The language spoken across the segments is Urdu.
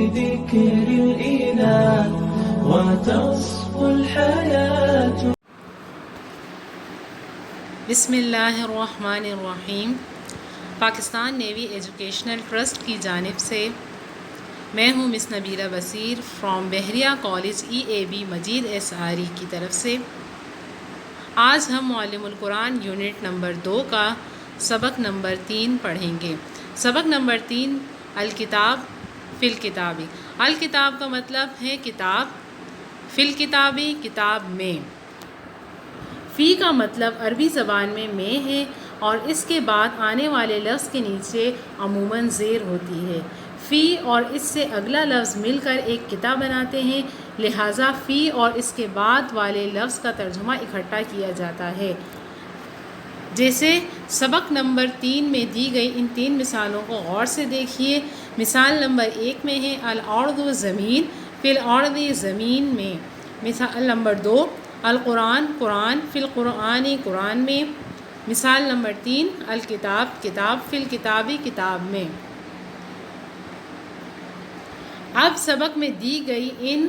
بذكر الإله وتصفو الحياة. بسم اللہ الرحمن الرحیم. پاکستان نیوی ایجوکیشنل ٹرسٹ کی جانب سے میں ہوں مس نبیلہ بصیر فرام بحریہ کالج EAB مجید SRE کی طرف سے. آج ہم معلم القرآن یونٹ نمبر 2 کا سبق نمبر 3 پڑھیں گے. سبق نمبر 3 الکتاب فی الکتابی. الکتاب کا مطلب ہے کتاب، فی الکتابی کتاب میں. فی کا مطلب عربی زبان میں ہے اور اس کے بعد آنے والے لفظ کے نیچے عموماً زیر ہوتی ہے. فی اور اس سے اگلا لفظ مل کر ایک کتاب بناتے ہیں، لہٰذا فی اور اس کے بعد والے لفظ کا ترجمہ اکٹھا کیا جاتا ہے. جیسے سبق نمبر 3 میں دی گئی ان 3 مثالوں کو غور سے دیکھیے. مثال نمبر 1 میں ہے الارض زمین، فی الارض زمین میں. مثال نمبر 2 القرآن قرآن، فی القرآن قرآن میں. مثال نمبر 3 الکتاب کتاب، فی الکتابی کتاب میں. اب سبق میں دی گئی ان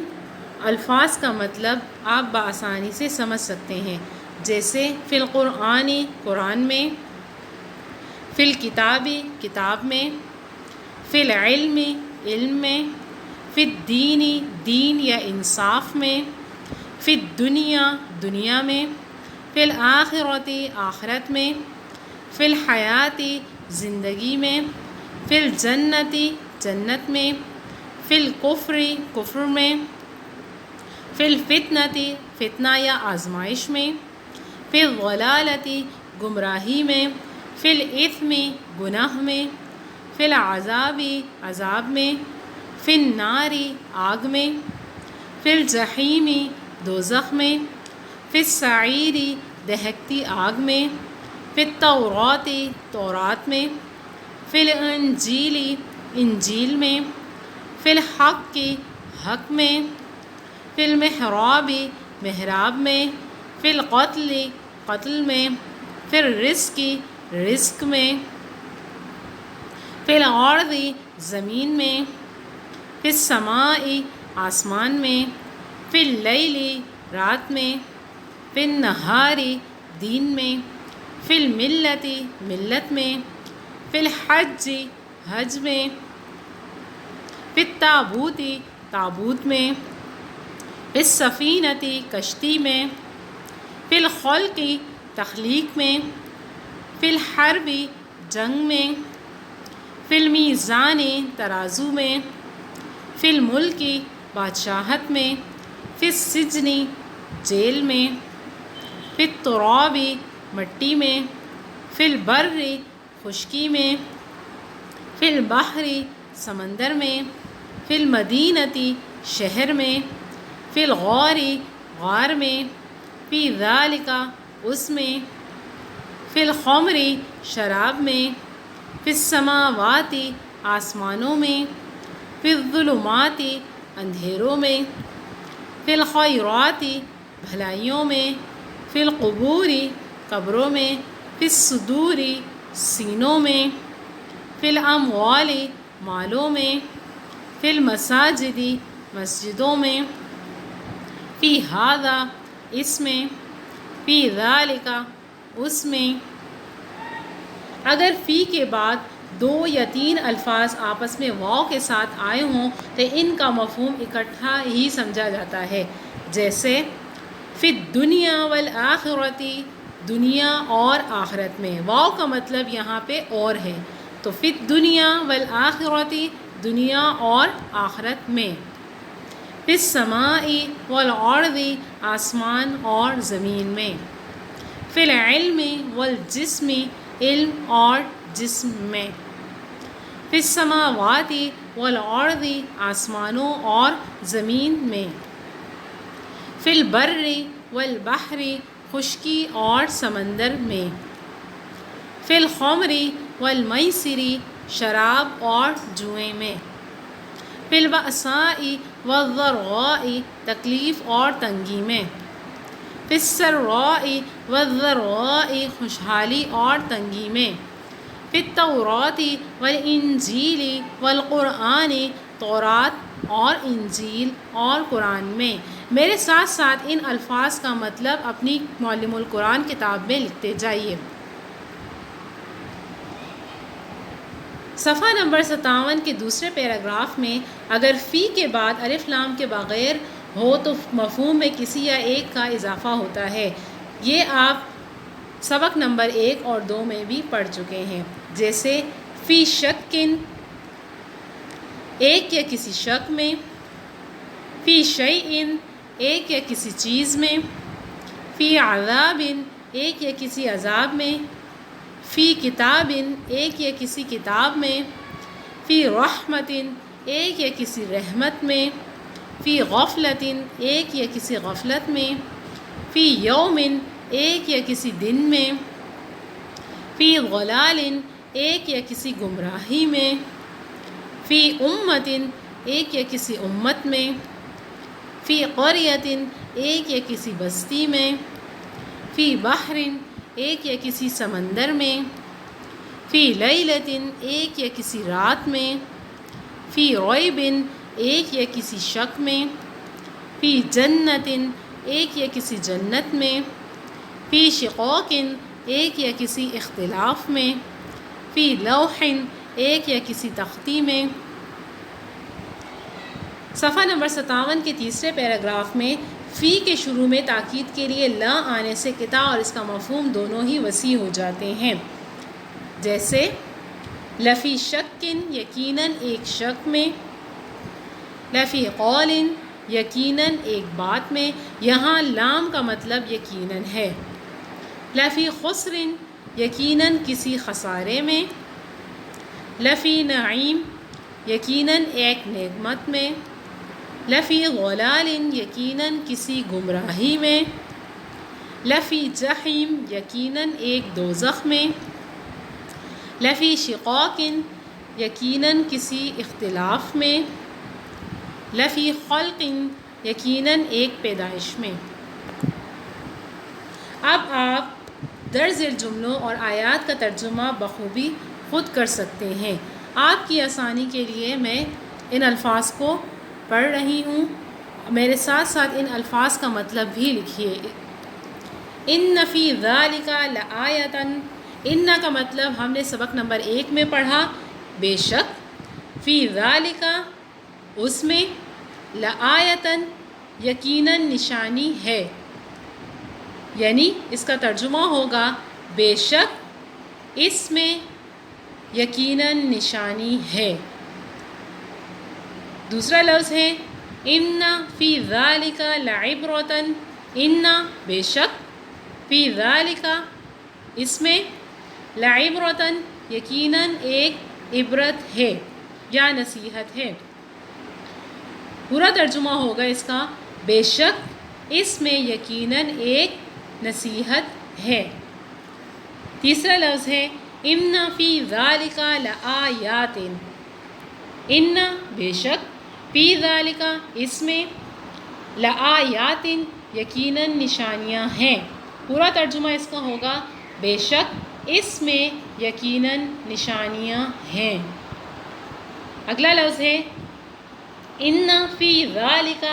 الفاظ کا مطلب آپ بآسانی سے سمجھ سکتے ہیں. جیسے فی القرآن قرآن میں، فی الکتابی کتاب میں، فی العلم علم میں، فی الدین دین یا انصاف میں، فی الدنیا دنیا میں، فی الآخرۃ آخرت میں، فی الحیات زندگی میں، فی الجنت جنت میں، فی الکفر کفر میں، فی الفتنۃ فتنہ یا آزمائش میں، فی الضلالۃ گمراہی میں، فی الاثم گناہ میں، فی العذاب عذاب میں، فی النار آگ میں، فی الجحیم دوزخ میں، فی السعیر دہکتی آگ میں، فی التوراۃ تورات میں، فی الانجیل انجیل میں، فی الحق حق میں، فی المحراب محراب میں، فی القتل قتل میں، فی الرزق رزق میں، فی الارض زمین میں، فی السماء آسمان میں، فی اللیل رات میں، فی النہار دن میں، فی الملت ملت میں، فی الحج حج میں، فی التابوت تابوت میں، فی السفینۃ کشتی میں، فی الخلق تخلیق میں، فی الحرب جنگ میں، فی المیزان ترازو میں، فی الملک بادشاہت میں، فی السجن جیل میں، فی التراب مٹی میں، فی البر خشکی میں، فی البحر سمندر میں، فی المدینۃ شہر میں، فی الغار غار میں، فی ذالک اس میں، فی الخمر شراب میں، فی السماوات آسمانوں میں، فی الظلمات اندھیروں میں، فی الخیرات بھلائیوں میں، فی القبور قبروں میں، فی الصدور سینوں میں، فی الاموال مالوں میں، فی المساجد مسجدوں میں، فی ھذا اس میں، فی ذالک اس میں. اگر فی کے بعد 2 یا 3 الفاظ آپس میں واو کے ساتھ آئے ہوں تو ان کا مفہوم اکٹھا ہی سمجھا جاتا ہے. جیسے فی الدنیا والآخرۃ دنیا اور آخرت میں. واو کا مطلب یہاں پہ اور ہے تو فی الدنیا والآخرۃ دنیا اور آخرت میں. فی السماء والارض آسمان اور زمین میں. فی العلم والجسم علم اور جسم میں. فی السماوات والارض آسمانوں اور زمین میں. فی البر والبحر خشکی اور سمندر میں. فی الخمر والمیسر شراب اور جوئے میں. فی البأساء والضراء تکلیف اور تنگی میں. فی السراء والضراء خوشحالی اور تنگی میں. فی التوراۃ والانجیل والقرآن تورات اور انجیل اور قرآن میں۔ میرے ساتھ ساتھ ان الفاظ کا مطلب اپنی معلم القرآن کتاب میں لکھتے جائیے۔ صفحہ نمبر 57 کے دوسرے پیراگراف میں اگر فی کے بعد الف لام کے بغیر ہو تو مفہوم میں کسی یا ایک کا اضافہ ہوتا ہے۔ یہ آپ سبق نمبر 1 اور 2 میں بھی پڑھ چکے ہیں، جیسے فی شکن، ایک یا کسی شک میں، فی شیئن، ایک یا کسی چیز میں، فی عذاب، ایک یا کسی عذاب میں، فی کتاب، ایک یا کسی کتاب میں، فی رحمت، ایک یا کسی رحمت میں، فی غفلت، ایک یا کسی غفلت میں، فی یوم، ایک یا کسی دن میں، فی ضلال، ایک یا کسی گمراہی میں، فی امت، ایک یا کسی امت میں، فی قریۃ، ایک یا کسی بستی میں، فی بحر، ایک یا کسی سمندر میں، فی لیلۃ، ایک یا کسی رات میں، فی ریب، ایک یا کسی شک میں، فی جنت، ایک یا کسی جنت میں، فی شقاق، ایک یا کسی اختلاف میں، فی لوح، ایک یا کسی تختی میں۔ صفحہ نمبر 57 کے تیسرے پیراگراف میں فی کے شروع میں تاکید کے لیے لا آنے سے قطع اور اس کا مفہوم دونوں ہی وسیع ہو جاتے ہیں، جیسے لفی شکن، یقیناً ایک شک میں، لفی قول، یقیناً ایک بات میں، یہاں لام کا مطلب یقیناً ہے، لفی خسر، یقیناً کسی خسارے میں، لفی نعیم، یقیناً ایک نعمت میں، لفی غلال، یقیناً کسی گمراہی میں، لفی جحیم، یقیناً ایک دوزخ میں، لفی شقاق، یقیناً کسی اختلاف میں، لفی خلق، یقیناً ایک پیدائش میں۔ اب آپ درج ذیل جملوں اور آیات کا ترجمہ بخوبی خود کر سکتے ہیں۔ آپ کی آسانی کے لیے میں ان الفاظ کو پڑھ رہی ہوں، میرے ساتھ ساتھ ان الفاظ کا مطلب بھی لکھیے۔ ان فی ذالک لآیۃ، ان کا مطلب ہم نے سبق نمبر 1 میں پڑھا، بے شک، فی ذالک، اس میں، لآیۃ، یقیناً نشانی ہے، یعنی اس کا ترجمہ ہوگا بے شک اس میں یقیناً نشانی ہے۔ دوسرا لفظ ہے ان فی ذالک لعبرۃ، ان بے شک، فی ذالک اس میں، لعبرۃ یقیناً ایک عبرت ہے یا نصیحت ہے۔ پورا ترجمہ ہوگا اس کا بے شک اس میں یقیناً ایک نصیحت ہے۔ تیسرا لفظ ہے ان فی ذالک لآیات، ان بے شک، فی ذالک اس میں، لآیات یقیناً نشانیاں ہیں۔ پورا ترجمہ اس کا ہوگا بے شک اس میں یقیناً نشانیاں ہیں۔ اگلا لفظ ہے ان فی ذالک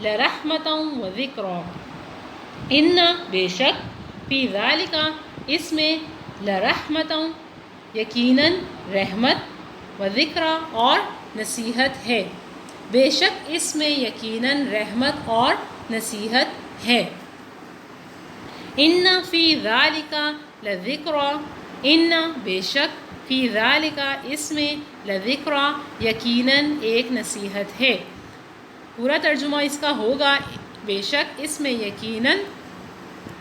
لرحمۃ وذکریٰ، ان بے شک، فی ذالک اس میں، لرحمۃ یقیناً رحمت، وذکریٰ اور نصیحت ہے، بے شک اس میں یقیناً رحمت اور نصیحت ہے۔ ان فی ذالک لذکریٰ، ان بے شک، فی ذالک اس میں، لذکریٰ یقیناً ایک نصیحت ہے۔ پورا ترجمہ اس کا ہوگا بے شک اس میں یقیناً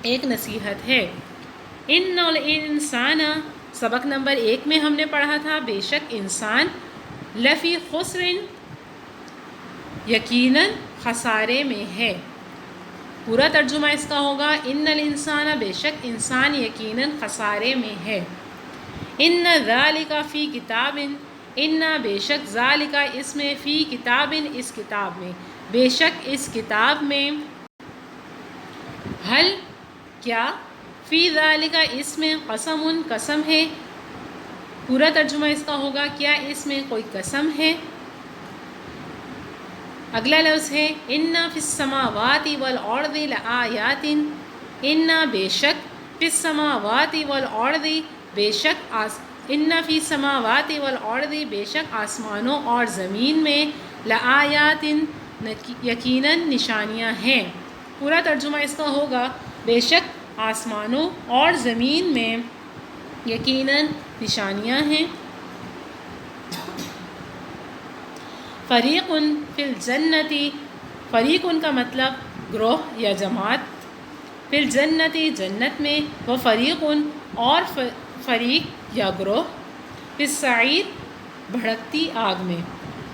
ایک نصیحت ہے۔ ان الانسان، سبق نمبر 1 میں ہم نے پڑھا تھا بے شک انسان، لفی خسر یقیناً خسارے میں ہے۔ پورا ترجمہ اس کا ہوگا ان الانسان، بے شک انسان یقیناً خسارے میں ہے۔ ان ذالک فی کتاب، ان بے شک، ذالک اس میں، فی کتاب اس کتاب میں، بے شک اس کتاب میں، ہل کیا، فی ذالک اس میں، قسم قسم ہے۔ پورا ترجمہ اس کا ہوگا کیا اس میں کوئی قسم ہے۔ اگلا لفظ ہے ان فی السماوات والارض لآیات، ان بے شک، فی السماوات والارض بے شک، ان فی السماوات والارض بے شک آسمانوں اور زمین میں، لآیات یقیناً نشانیاں ہیں۔ پورا ترجمہ اس کا ہوگا بے شک آسمانوں اور زمین میں یقیناً نشانیاں ہیں۔ فریق فی الجنتی، فریق کا مطلب گروہ یا جماعت، فی الجنتی جنت میں، وہ فریق اور فریق یا گروہ، فی السعیر بھڑکتی آگ میں۔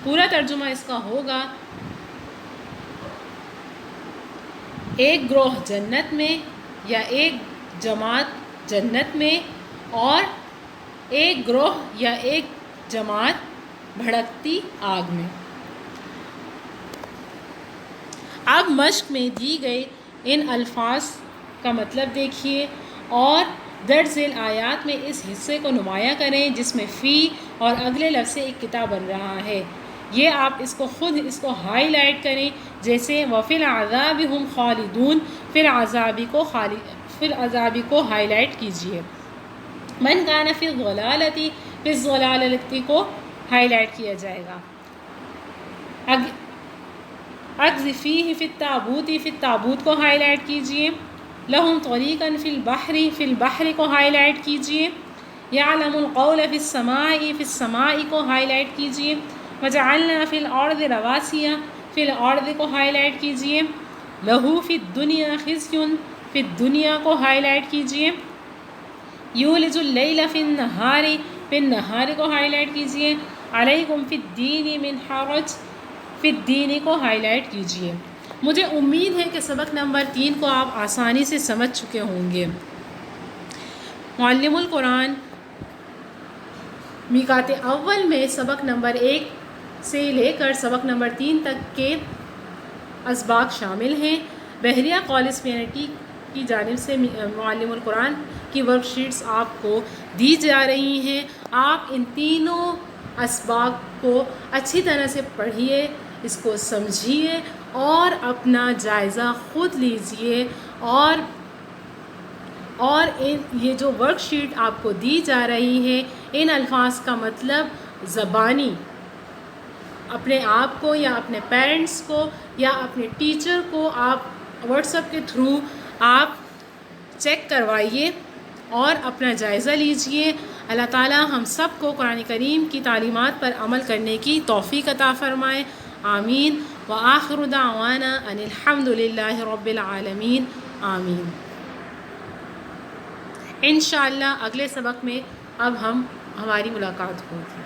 پورا ترجمہ اس کا ہوگا ایک گروہ جنت میں یا ایک جماعت جنت میں، اور ایک گروہ یا ایک جماعت بھڑکتی آگ میں۔ اب مشق میں دی گئی ان الفاظ کا مطلب دیکھیے اور درج ذیل آیات میں اس حصے کو نمایاں کریں جس میں فی اور اگلے لفظ سے ایک کتاب بن رہا ہے۔ یہ آپ اس کو خود اس کو ہائی لائٹ کریں، جیسے وَفِي الْعَذَابِ هُمْ خَالِدُونَ، فی العذاب کو ہائی لائٹ کیجیے۔ من کان فی الضلالۃ، فی الضلالۃ کو ہائی لائٹ کیا جائے گا۔ اقذفیہ فی التابوت، فی التابوت کو ہائی لائٹ کیجیے۔ لہم طریقا فی البحر، فی البحر کو ہائی لائٹ کیجیے۔ یعلم القول فی السماء، فی السماء کو ہائی لائٹ کیجیے۔ وجعلنا فی الارض رواسیا، فی الارض کو ہائی لائٹ کیجیے۔ لہو فی الدنیا خزی، فی الدنیا کو ہائی لائٹ کیجیے۔ یولج اللیل فی النہار، فی النہار کو ہائی لائٹ کیجیے۔ علیکم فی الدین من حرج، فی الدین کو ہائی لائٹ کیجیے۔ مجھے امید ہے کہ سبق نمبر 3 کو آپ آسانی سے سمجھ چکے ہوں گے۔ معلم القرآن میقات اول میں سبق نمبر 1 سے لے کر سبق نمبر 3 تک کے اسباق شامل ہیں۔ بحریہ کالج PNT کی جانب سے معلم القرآن کی ورک شیٹس آپ کو دی جا رہی ہیں۔ آپ ان تینوں اسباق کو اچھی طرح سے پڑھیے، اس کو سمجھیے اور اپنا جائزہ خود لیجیے، اور یہ جو ورک شیٹ آپ کو دی جا رہی ہے ان الفاظ کا مطلب زبانی اپنے آپ کو یا اپنے پیرنٹس کو یا اپنے ٹیچر کو آپ واٹس ایپ کے تھرو آپ چیک کروائیے اور اپنا جائزہ لیجیے۔ اللہ تعالی ہم سب کو قرآن کریم کی تعلیمات پر عمل کرنے کی توفیق عطا فرمائے، آمین۔ وآخر دعوانا ان الحمد للہ رب العالمین، آمین۔ انشاءاللہ اگلے سبق میں اب ہماری ملاقات ہوگی۔